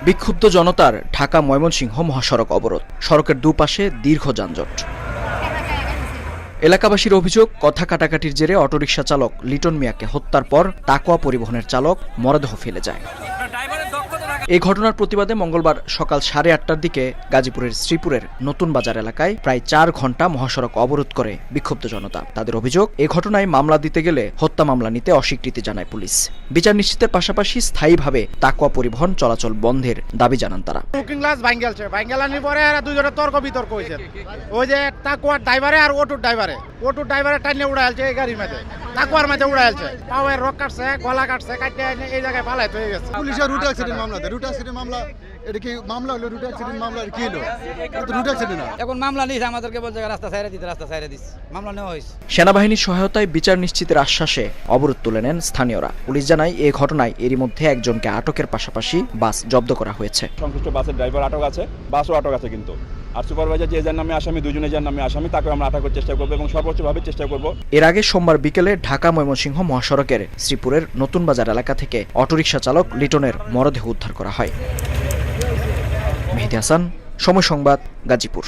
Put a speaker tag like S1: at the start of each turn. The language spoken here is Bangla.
S1: বিক্ষুব্ধ জনতার ঢাকা ময়মনসিংহ মহাসড়ক অবরোধ, সড়কের দুপাশে দীর্ঘ যানজট। এলাকাবাসীর অভিযোগ, কথা কাটাকাটির জেরে অটোরিকশা চালক লিটন মিয়াকে হত্যার পর তাকোয়া পরিবহনের চালক মরদেহ ফেলে যায়। এই ঘটনার প্রতিবাদে মঙ্গলবার সকাল 8:30টার দিকে গাজীপুরের শ্রীপুরের নতুন বাজার এলাকায় প্রায় 4 ঘণ্টা মহাসড়ক অবরোধ করে বিক্ষুব্ধ জনতা। তাদের অভিযোগ, এই ঘটনায় মামলা দিতে গেলে হত্যা মামলা নিতে অস্বীকৃতি জানায় পুলিশ। বিচার নিশ্চিতের পাশাপাশি স্থায়ীভাবে তাকোয়া পরিবহন চলাচল বন্ধের দাবি জানান তারা।
S2: বুকিং ক্লাস ভাঙ্গেলছে, ভাঙ্গেলানির পরে আর দুজনে তর্ক বিতর্ক হয়েছে। ওই যে তাকোয়ার ড্রাইভারে আর অটোর ড্রাইভারে টাইনে উড়াইছে এই গাড়ির মধ্যে, তাকোয়ার মধ্যে উড়াইছে, পাওয়ের রক কাটছে, গলা কাটছে, কাটতে এই জায়গায় পালাইতে হয়ে গেছে।
S3: পুলিশের রুট অ্যাক্সিডেন্ট মামলা, রুট অ্যাক্সিডেন্ট মামলা, এটা কি মামলা হলো? রুট অ্যাক্সিডেন্ট মামলা কি হলো? রুট অ্যাক্সিডেন্ট না,
S4: এখন মামলা নিয়েছে, আমাদেরকে বলছে রাস্তা ছাইড়ে দিতে, রাস্তা ছাইড়ে দিচ্ছে, মামলা নেওয়া হয়েছে।
S1: সেনাবাহিনীর সহায়তায় বিচার নিশ্চিতের আশ্বাসে অবরোধ তুলে নেন স্থানীয়রা। পুলিশ জানায়, এই ঘটনায় এরই মধ্যে একজনকে আটকের পাশাপাশি বাস জব্দ করা হয়েছে।
S5: সংশ্লিষ্ট বাসের ড্রাইভার আটক আছে, বাসও আটক আছে কিন্তু। আর সুপারভাইজার যে যার নামে আসামি, দুজনে যার নামে আসামি, তাকে আমরা আটকের চেষ্টা করবো এবং সর্বোচ্চভাবে চেষ্টা করব।
S1: এর আগে সোমবার বিকেলে ঢাকা ময়মনসিংহ মহাসড়কের শ্রীপুরের নতুন বাজার এলাকা থেকে অটোরিকশা চালক লিটনের মরদেহ উদ্ধার করা হয়। মেহেদী হাসান, সময় সংবাদ, গাজীপুর।